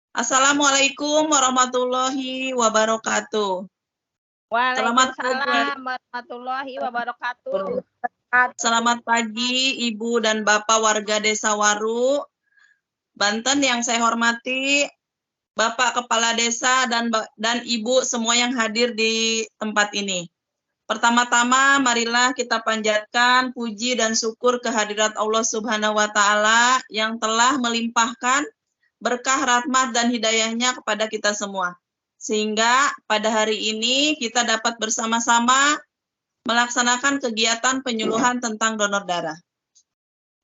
Assalamualaikum warahmatullahi wabarakatuh. Selamat pagi. Waalaikumsalam warahmatullahi wabarakatuh. Selamat pagi Ibu dan Bapak warga Desa Waru, Banten yang saya hormati, Bapak Kepala Desa dan Ibu semua yang hadir di tempat ini. Pertama-tama marilah kita panjatkan puji dan syukur kehadirat Allah Subhanahu wa taala yang telah melimpahkan berkah rahmat dan hidayahnya kepada kita semua. Sehingga pada hari ini kita dapat bersama-sama melaksanakan kegiatan penyuluhan tentang donor darah.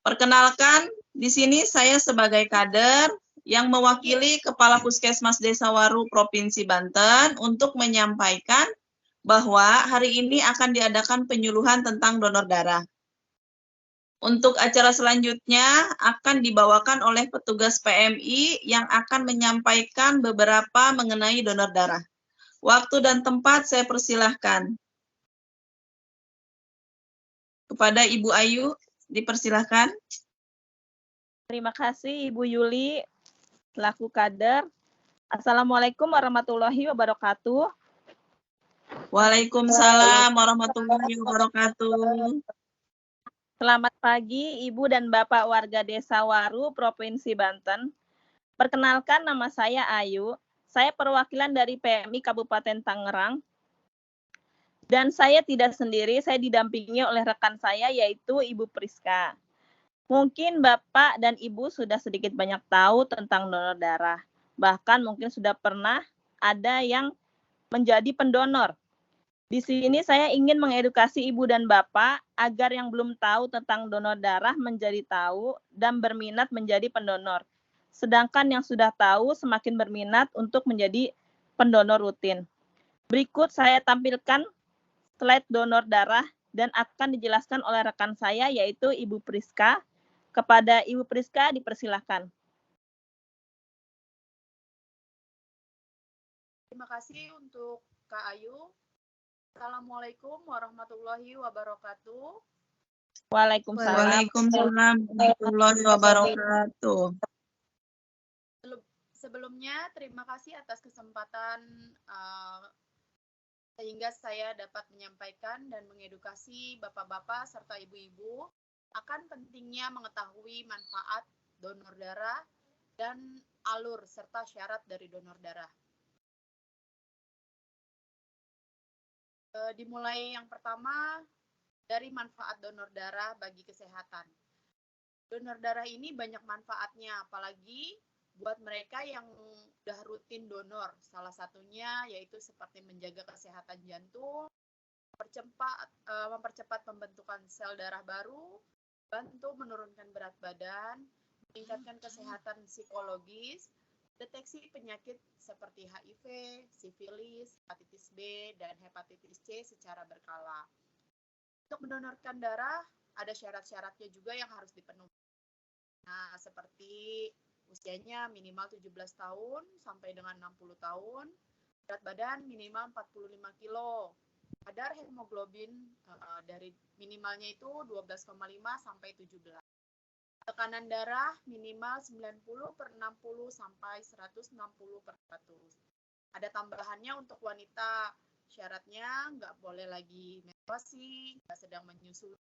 Perkenalkan, di sini saya sebagai kader yang mewakili Kepala Puskesmas Desa Waru Provinsi Banten untuk menyampaikan bahwa hari ini akan diadakan penyuluhan tentang donor darah. Untuk acara selanjutnya akan dibawakan oleh petugas PMI yang akan menyampaikan beberapa mengenai donor darah. Waktu dan tempat saya persilahkan. Kepada Ibu Ayu, dipersilahkan. Terima kasih Ibu Yuli, selaku kader. Assalamualaikum warahmatullahi wabarakatuh. Waalaikumsalam warahmatullahi wabarakatuh. Selamat pagi Ibu dan Bapak warga Desa Waru, Provinsi Banten. Perkenalkan, nama saya Ayu. Saya perwakilan dari PMI Kabupaten Tangerang. Dan saya tidak sendiri, saya didampingi oleh rekan saya yaitu Ibu Priska. Mungkin Bapak dan Ibu sudah sedikit banyak tahu tentang donor darah. Bahkan mungkin sudah pernah ada yang menjadi pendonor. Di sini saya ingin mengedukasi Ibu dan Bapak agar yang belum tahu tentang donor darah menjadi tahu dan berminat menjadi pendonor. Sedangkan yang sudah tahu semakin berminat untuk menjadi pendonor rutin. Berikut saya tampilkan slide donor darah dan akan dijelaskan oleh rekan saya yaitu Ibu Priska. Kepada Ibu Priska dipersilahkan. Terima kasih untuk Kak Ayu. Assalamualaikum warahmatullahi wabarakatuh. Waalaikumsalam. Waalaikumsalam warahmatullahi wabarakatuh. Sebelumnya, terima kasih atas kesempatan sehingga saya dapat menyampaikan dan mengedukasi bapak-bapak serta ibu-ibu akan pentingnya mengetahui manfaat donor darah dan alur serta syarat dari donor darah. Dimulai yang pertama dari manfaat donor darah bagi kesehatan. Donor darah ini banyak manfaatnya, apalagi buat mereka yang udah rutin donor. Salah satunya yaitu seperti menjaga kesehatan jantung, mempercepat pembentukan sel darah baru, bantu menurunkan berat badan, meningkatkan kesehatan psikologis, deteksi penyakit seperti HIV, sifilis, hepatitis B, dan hepatitis C secara berkala. Untuk mendonorkan darah, ada syarat-syaratnya juga yang harus dipenuhi. Nah, seperti usianya minimal 17 tahun sampai dengan 60 tahun, berat badan minimal 45 kilo, kadar hemoglobin dari minimalnya itu 12,5 sampai 17. Tekanan darah minimal 90/60 sampai 160/100. Ada tambahannya untuk wanita, syaratnya nggak boleh lagi menstruasi, nggak sedang menyusui,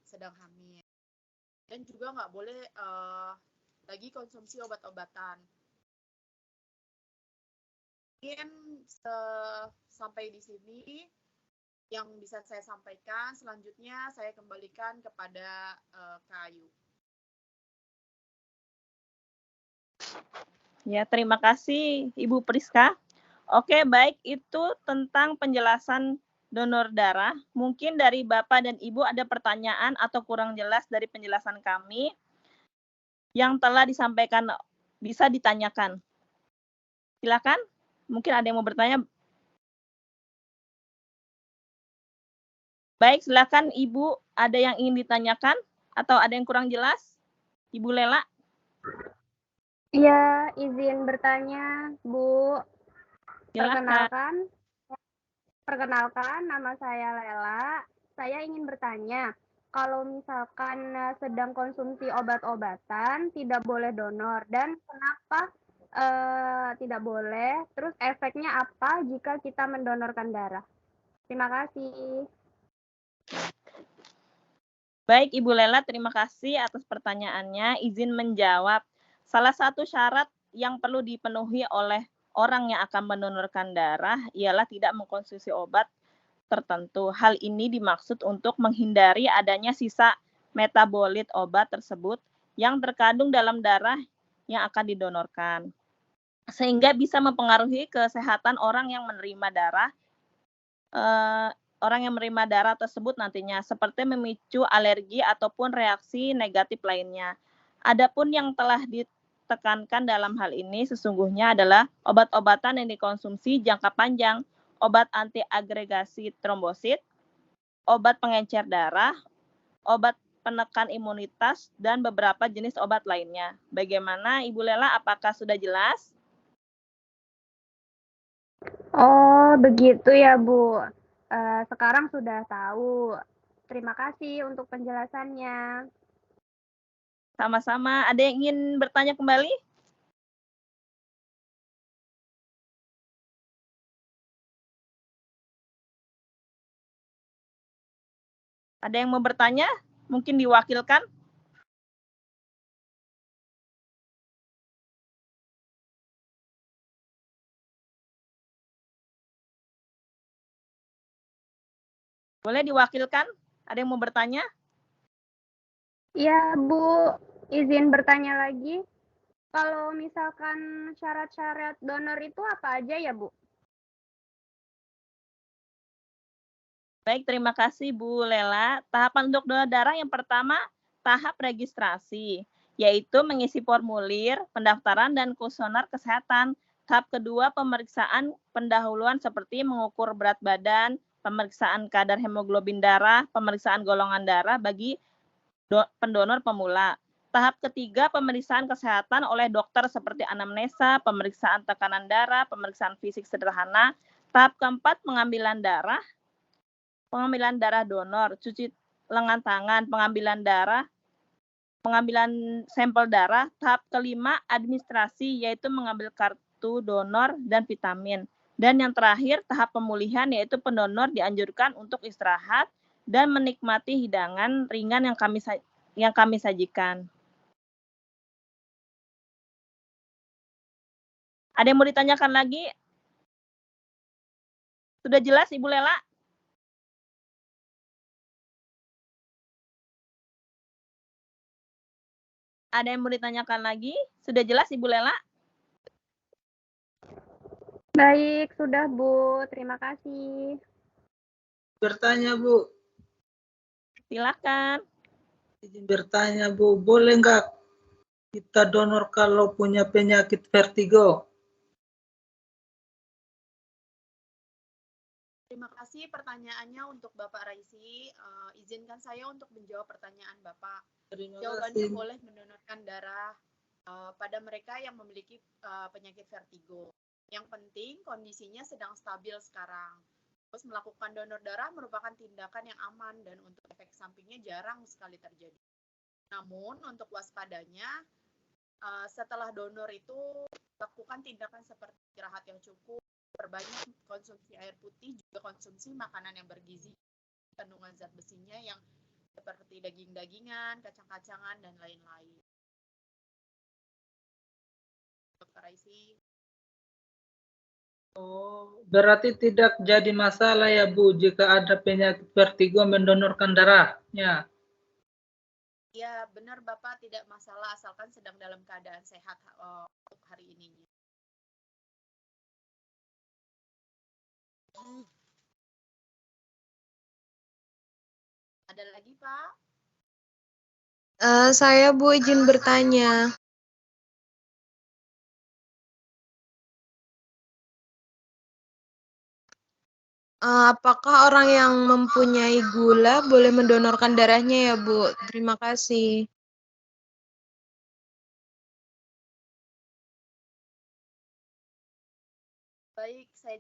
sedang hamil. Dan juga nggak boleh lagi konsumsi obat-obatan. Mungkin sampai di sini yang bisa saya sampaikan. Selanjutnya saya kembalikan kepada Kak Ayu. Ya, terima kasih Ibu Priska. Oke, baik, itu tentang penjelasan donor darah. Mungkin dari Bapak dan Ibu ada pertanyaan atau kurang jelas dari penjelasan kami yang telah disampaikan, bisa ditanyakan. Silakan, mungkin ada yang mau bertanya. Baik, silakan Ibu, ada yang ingin ditanyakan atau ada yang kurang jelas? Ibu Lela. Iya, izin bertanya, Bu. Silakan. Perkenalkan, nama saya Lela. Saya ingin bertanya, kalau misalkan sedang konsumsi obat-obatan, tidak boleh donor. Dan kenapa tidak boleh? Terus efeknya apa jika kita mendonorkan darah? Terima kasih. Baik, Ibu Lela, terima kasih atas pertanyaannya. Izin menjawab. Salah satu syarat yang perlu dipenuhi oleh orang yang akan mendonorkan darah ialah tidak mengkonsumsi obat tertentu. Hal ini dimaksud untuk menghindari adanya sisa metabolit obat tersebut yang terkandung dalam darah yang akan didonorkan, sehingga bisa mempengaruhi kesehatan orang yang menerima darah. Orang yang menerima darah tersebut nantinya, seperti memicu alergi ataupun reaksi negatif lainnya. Adapun yang telah ditekankan dalam hal ini sesungguhnya adalah obat-obatan yang dikonsumsi jangka panjang, obat antiagregasi trombosit, obat pengencer darah, obat penekan imunitas, dan beberapa jenis obat lainnya. Bagaimana Ibu Lela, apakah sudah jelas? Oh, begitu ya, Bu. Sekarang sudah tahu. Terima kasih untuk penjelasannya. Sama-sama. Ada yang ingin bertanya kembali? Ada yang mau bertanya? Mungkin diwakilkan? Boleh diwakilkan? Ada yang mau bertanya? Ya, Bu. Izin bertanya lagi. Kalau misalkan syarat-syarat donor itu apa aja ya, Bu? Baik, terima kasih Bu Lela. Tahapan untuk donor darah yang pertama, tahap registrasi, yaitu mengisi formulir, pendaftaran, dan kuesioner kesehatan. Tahap kedua, pemeriksaan pendahuluan seperti mengukur berat badan, pemeriksaan kadar hemoglobin darah, pemeriksaan golongan darah bagi pendonor pemula. Tahap ketiga, pemeriksaan kesehatan oleh dokter seperti anamnesa, pemeriksaan tekanan darah, pemeriksaan fisik sederhana. Tahap keempat, pengambilan darah donor, cuci lengan tangan, pengambilan sampel darah. Tahap kelima, administrasi, yaitu mengambil kartu donor dan vitamin. Dan yang terakhir, tahap pemulihan, yaitu pendonor dianjurkan untuk istirahat dan menikmati hidangan ringan yang kami sajikan. Ada yang mau ditanyakan lagi? Sudah jelas, Ibu Lela? Ada yang mau ditanyakan lagi? Sudah jelas, Ibu Lela? Baik, sudah, Bu. Terima kasih. Bertanya, Bu. Silakan. Izin bertanya, Bu. Boleh nggak kita donor kalau punya penyakit vertigo? Terima kasih pertanyaannya untuk Bapak Raisi. Izinkan saya untuk menjawab pertanyaan Bapak. Terima Jawabannya kasih. boleh mendonorkan darah pada mereka yang memiliki penyakit vertigo. Yang penting kondisinya sedang stabil sekarang. Terus melakukan donor darah merupakan tindakan yang aman dan untuk efek sampingnya jarang sekali terjadi. Namun untuk waspadanya, setelah donor itu lakukan tindakan seperti istirahat yang cukup, perbanyak konsumsi air putih, juga konsumsi makanan yang bergizi, kandungan zat besinya yang seperti daging-dagingan, kacang-kacangan, dan lain-lain. Dr. Raisi. Oh, berarti tidak jadi masalah ya, Bu, jika ada penyakit vertigo mendonorkan darahnya. Ya, benar Bapak, tidak masalah asalkan sedang dalam keadaan sehat untuk hari ini. Ada lagi, Pak? Saya Bu izin bertanya. Apakah orang yang mempunyai gula boleh mendonorkan darahnya ya, Bu? Terima kasih. Baik, saya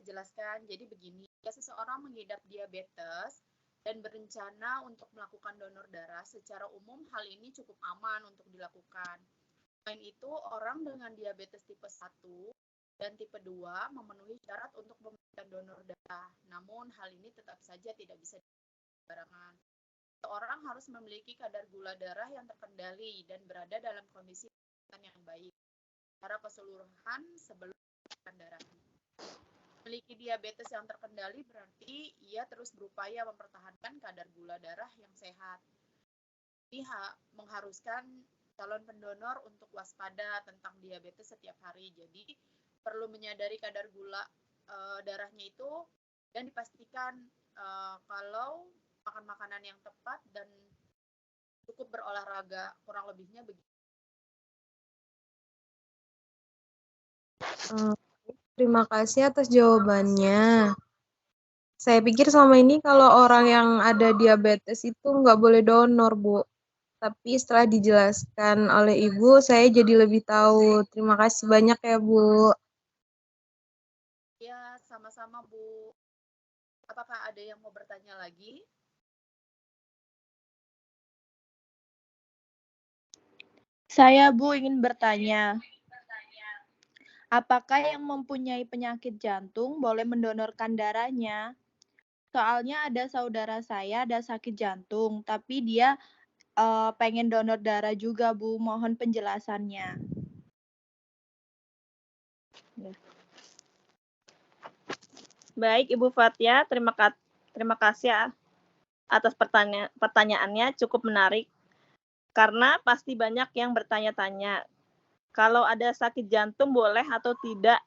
jelaskan. Jadi begini, jika seseorang mengidap diabetes dan berencana untuk melakukan donor darah, secara umum hal ini cukup aman untuk dilakukan. Selain itu, orang dengan diabetes tipe 1 dan tipe 2 memenuhi syarat untuk memberikan donor darah. Namun, hal ini tetap saja tidak bisa dibarengan. Seorang harus memiliki kadar gula darah yang terkendali dan berada dalam kondisi kesehatan yang baik secara keseluruhan sebelum memberikan darah. Memiliki diabetes yang terkendali berarti ia terus berupaya mempertahankan kadar gula darah yang sehat. Ini mengharuskan calon pendonor untuk waspada tentang diabetes setiap hari. Jadi perlu menyadari kadar gula darahnya itu dan dipastikan kalau makan makanan yang tepat dan cukup berolahraga, kurang lebihnya begitu. Terima kasih atas jawabannya. Saya pikir selama ini kalau orang yang ada diabetes itu nggak boleh donor, Bu. Tapi setelah dijelaskan oleh Ibu, saya jadi lebih tahu. Terima kasih banyak ya, Bu. Ya, sama-sama, Bu. Apakah ada yang mau bertanya lagi? Saya, Bu, ingin bertanya. Apakah yang mempunyai penyakit jantung boleh mendonorkan darahnya? Soalnya ada saudara saya ada sakit jantung, tapi dia pengen donor darah juga, Bu. Mohon penjelasannya. Baik, Ibu Fathia, terima kasih ya atas pertanyaannya, cukup menarik. Karena pasti banyak yang bertanya-tanya, kalau ada sakit jantung boleh atau tidak?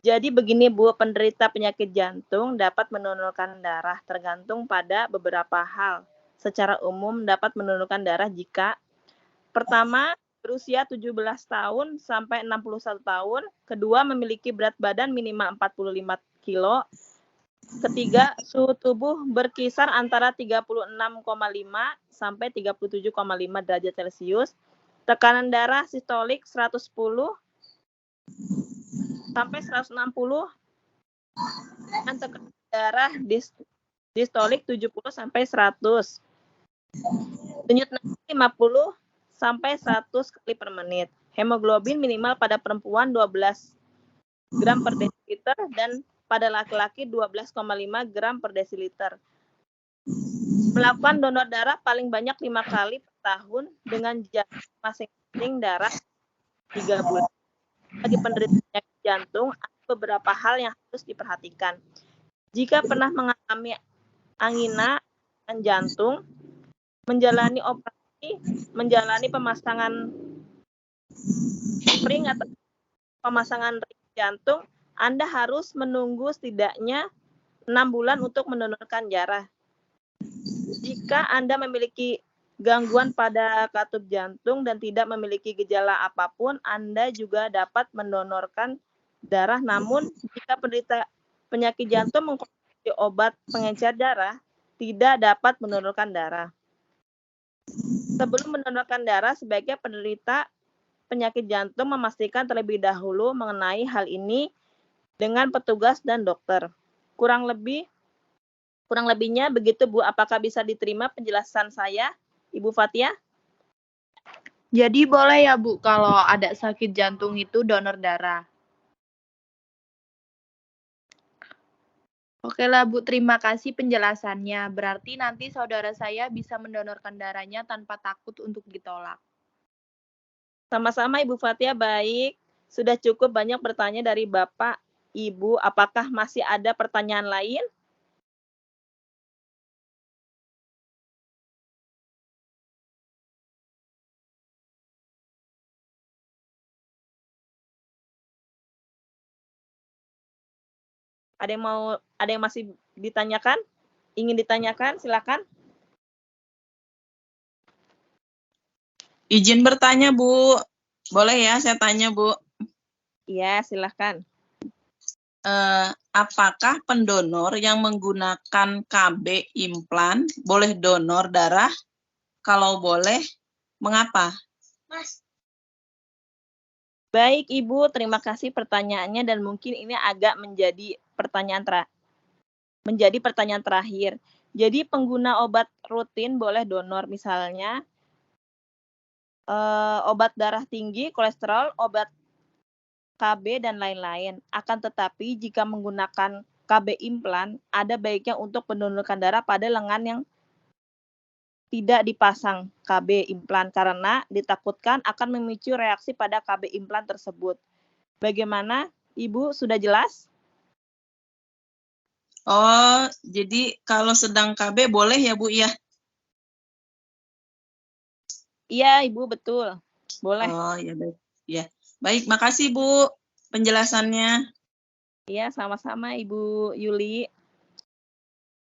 Jadi begini, Bu, penderita penyakit jantung dapat mendonorkan darah tergantung pada beberapa hal. Secara umum dapat mendonorkan darah jika pertama, berusia 17 tahun sampai 61 tahun, kedua, memiliki berat badan minimal 45 kilo, ketiga, suhu tubuh berkisar antara 36,5 sampai 37,5 derajat Celcius, tekanan darah sistolik 110 sampai 160, dan tekanan darah distolik 70 sampai 100. Denyut nadi 50 sampai 100 kali per menit. Hemoglobin minimal pada perempuan 12 gram per desiliter dan pada laki-laki 12,5 gram per desiliter. Melakukan donor darah paling banyak 5 kali per tahun dengan jarak masing-masing darah 3 bulan. Bagi penderita penyakit jantung, ada beberapa hal yang harus diperhatikan. Jika pernah mengalami angina dan jantung, menjalani operasi, menjalani pemasangan ring atau pemasangan ring jantung, Anda harus menunggu setidaknya 6 bulan untuk mendonorkan darah. Jika Anda memiliki gangguan pada katup jantung dan tidak memiliki gejala apapun, Anda juga dapat mendonorkan darah. Namun, jika penderita penyakit jantung mengkonsumsi obat pengencer darah, tidak dapat mendonorkan darah. Sebelum mendonorkan darah, sebaiknya penderita penyakit jantung memastikan terlebih dahulu mengenai hal ini dengan petugas dan dokter. Kurang lebihnya begitu, Bu. Apakah bisa diterima penjelasan saya, Ibu Fathia? Jadi boleh ya, Bu, kalau ada sakit jantung itu donor darah. Oke lah, Bu. Terima kasih penjelasannya. Berarti nanti saudara saya bisa mendonorkan darahnya tanpa takut untuk ditolak. Sama-sama, Ibu Fathia. Baik. Sudah cukup banyak bertanya dari Bapak, Ibu. Apakah masih ada pertanyaan lain? Ada yang masih ditanyakan? Ingin ditanyakan? Silakan. Izin bertanya, Bu. Boleh ya saya tanya, Bu? Iya, silakan. Apakah pendonor yang menggunakan KB implan boleh donor darah? Kalau boleh, mengapa? Baik, Ibu, terima kasih pertanyaannya dan mungkin ini agak menjadi pertanyaan terakhir. Jadi pengguna obat rutin boleh donor, misalnya obat darah tinggi, kolesterol, obat KB, dan lain-lain. Akan tetapi jika menggunakan KB implan, ada baiknya untuk pendonorkan darah pada lengan yang tidak dipasang KB implan karena ditakutkan akan memicu reaksi pada KB implan tersebut. Bagaimana, Ibu? Sudah jelas? Oh, jadi kalau sedang KB boleh ya, Bu, ya? Iya, Ibu, betul. Boleh. Oh, ya baik. Ya. Baik, makasih, Bu, penjelasannya. Iya, sama-sama Ibu Yuli.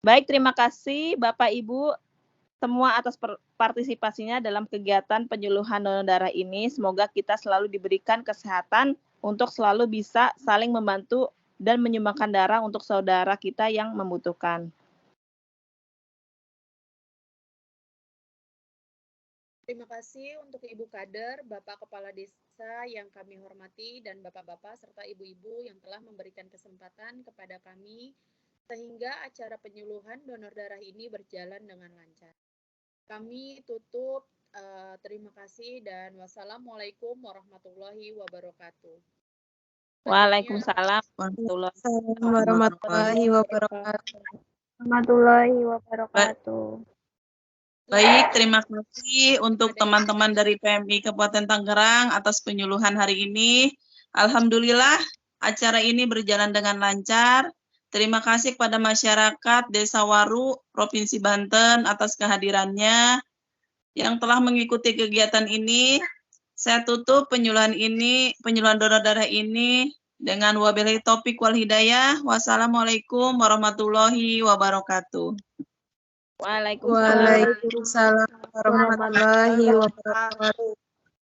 Baik, terima kasih Bapak Ibu semua atas partisipasinya dalam kegiatan penyuluhan donor darah ini. Semoga kita selalu diberikan kesehatan untuk selalu bisa saling membantu dan menyumbangkan darah untuk saudara kita yang membutuhkan. Terima kasih untuk Ibu Kader, Bapak Kepala Desa yang kami hormati, dan Bapak-Bapak serta Ibu-Ibu yang telah memberikan kesempatan kepada kami sehingga acara penyuluhan donor darah ini berjalan dengan lancar. Kami tutup, terima kasih dan wassalamualaikum warahmatullahi wabarakatuh. Waalaikumsalam warahmatullahi wabarakatuh. Warahmatullahi wabarakatuh. Baik, terima kasih untuk teman-teman dari PMI Kabupaten Tangerang atas penyuluhan hari ini. Alhamdulillah, acara ini berjalan dengan lancar. Terima kasih kepada masyarakat Desa Waru, Provinsi Banten atas kehadirannya yang telah mengikuti kegiatan ini. Saya tutup penyuluhan donor darah ini dengan wabillahi taufiq wal hidayah. Wassalamualaikum warahmatullahi wabarakatuh. Waalaikumsalam. Waalaikumsalam warahmatullahi wabarakatuh.